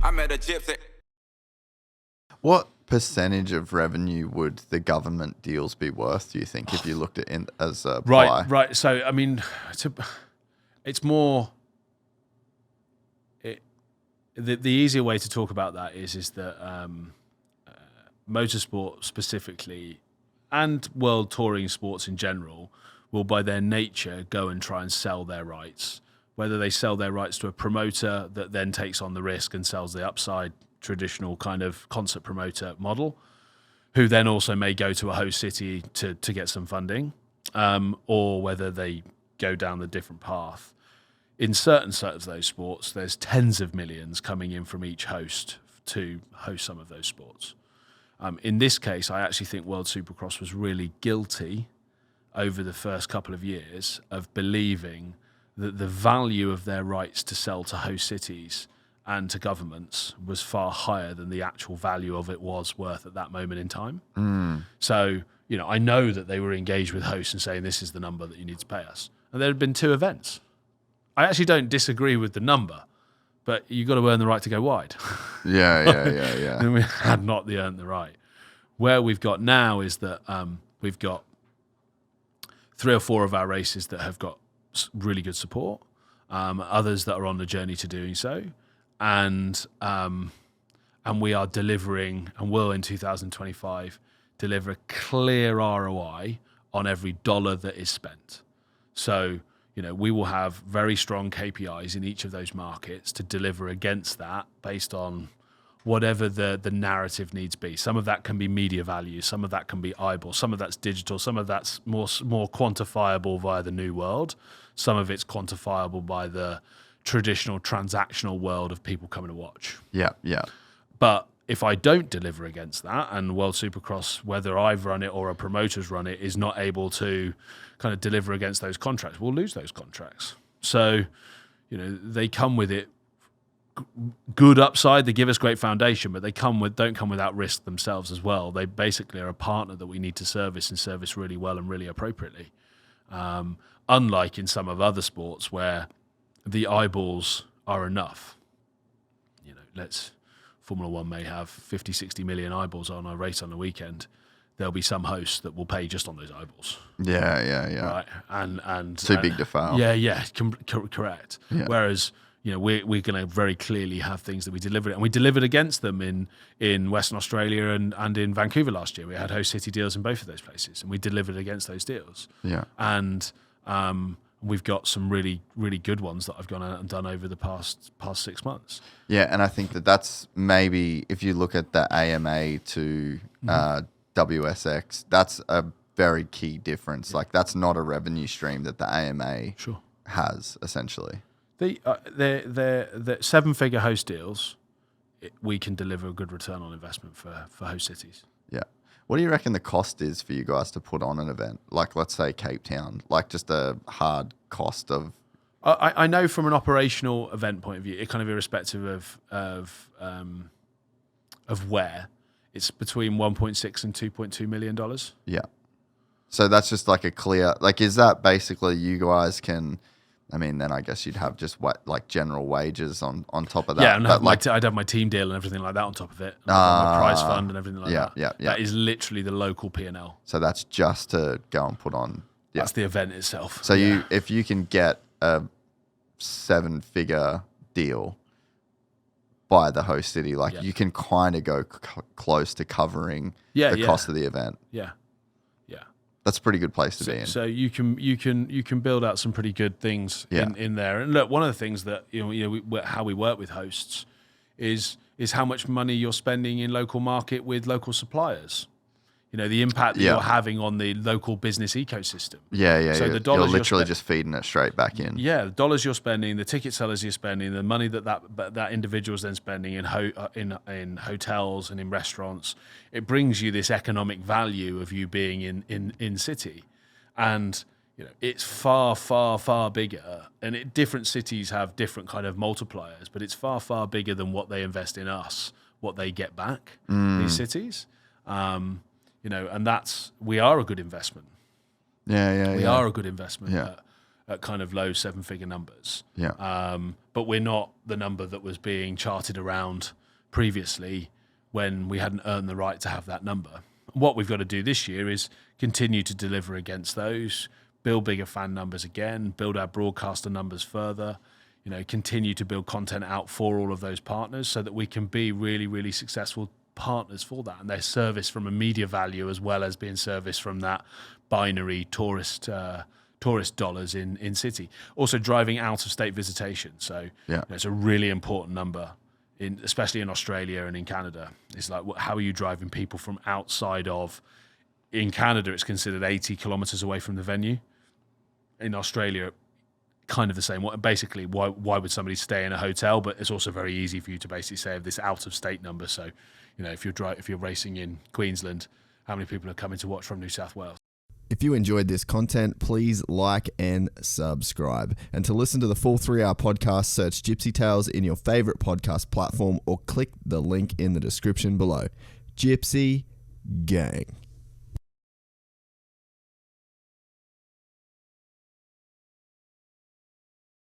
I met a gypsy. What percentage of revenue would the government deals be worth, do you think, if you looked at it as a pie? Right. So, I mean, it's more... The easier way to talk about that is that motorsport specifically and world touring sports in general will, by their nature, go and try and sell their rights. Whether they sell their rights to a promoter that then takes on the risk and sells the upside, traditional kind of concert promoter model, who then also may go to a host city to get some funding, or whether they go down the different path. In certain of those sports, there's tens of millions coming in from each host to host some of those sports. In this case, I actually think World Supercross was really guilty over the first couple of years of believing that the value of their rights to sell to host cities and to governments was far higher than the actual value of it was worth at that moment in time. So, I know that they were engaged with hosts and saying, this is the number that you need to pay us. And there had been 2 events. I actually don't disagree with the number, but you've got to earn the right to go wide. Yeah. And we had not earned the right. Where we've got now is that we've got 3 or 4 of our races that have got really good support, others that are on the journey to doing so, and we are delivering, and will in 2025 deliver a clear ROI on every dollar that is spent. So, we will have very strong KPIs in each of those markets to deliver against that based on whatever the narrative needs be. Some of that can be media value, some of that can be eyeballs, some of that's digital, some of that's more quantifiable via the new world, some of it's quantifiable by the traditional transactional world of people coming to watch. Yeah. But if I don't deliver against that, and World Supercross, whether I've run it or a promoter's run it, is not able to kind of deliver against those contracts, we'll lose those contracts. So, they come with it good upside. They give us great foundation, but they don't come without risk themselves as well. They basically are a partner that we need to service and service really well and really appropriately. Unlike in some of other sports where the eyeballs are enough. Formula One may have 50, 60 million eyeballs on a race on a weekend. There'll be some hosts that will pay just on those eyeballs. Yeah. Right, and too big to fail. Yeah, correct. Yeah. Whereas we're going to very clearly have things that we delivered, and we delivered against them in Western Australia and in Vancouver last year. We had host city deals in both of those places, and we delivered against those deals. Yeah, and we've got some really, really good ones that I've gone out and done over the past 6 months. Yeah, and I think that's maybe, if you look at the AMA to WSX, that's a very key difference. Like, that's not a revenue stream that the AMA has, essentially. The 7-figure host deals, we can deliver a good return on investment for host cities. Yeah. What do you reckon the cost is for you guys to put on an event? Like, let's say Cape Town, like just a hard cost of... I know from an operational event point of view, it kind of irrespective of where, it's between $1.6 and $2.2 million. Yeah. So that's just like a clear... Like, is that basically you guys can... I mean, then I guess you'd have just like general wages on top of that. Yeah, and I'd have my team deal and everything like that on top of it. And my prize fund and everything like that. Yeah. That is literally the local P&L. So that's just to go and put on. Yeah. That's the event itself. So if you can get a 7-figure deal by the host city, like you can kind of go close to covering the cost of the event. Yeah. That's a pretty good place to be in. So you can build out some pretty good things in there. And look, one of the things that how we work with hosts is how much money you're spending in local market with local suppliers. The impact that you're having on the local business ecosystem. Yeah. So the dollars you're literally just feeding it straight back in. Yeah, the dollars you're spending, the ticket sellers you're spending, the money that individual's then spending in hotels and in restaurants. It brings you this economic value of you being in city, and it's far, far, far bigger. And different cities have different kind of multipliers, but it's far, far bigger than what they invest in us, what they get back. These cities. And we are a good investment. Yeah. We are a good investment. Yeah. at kind of low 7-figure numbers. Yeah. But we're not the number that was being charted around previously when we hadn't earned the right to have that number. What we've got to do this year is continue to deliver against those, build bigger fan numbers again, build our broadcaster numbers further, continue to build content out for all of those partners so that we can be really, really successful partners for that. And they're serviced from a media value as well as being serviced from that binary tourist dollars in city. Also driving out of state visitation. So it's a really important number, especially in Australia and in Canada. It's like, how are you driving people from outside of, in Canada, it's considered 80 kilometers away from the venue. In Australia, kind of the same. Basically, why would somebody stay in a hotel? But it's also very easy for you to basically say this out of state number. So, if you're racing in Queensland, how many people are coming to watch from New South Wales? If you enjoyed this content, please like and subscribe. And to listen to the full 3-hour podcast, search Gypsy Tales in your favorite podcast platform or click the link in the description below. Gypsy Gang.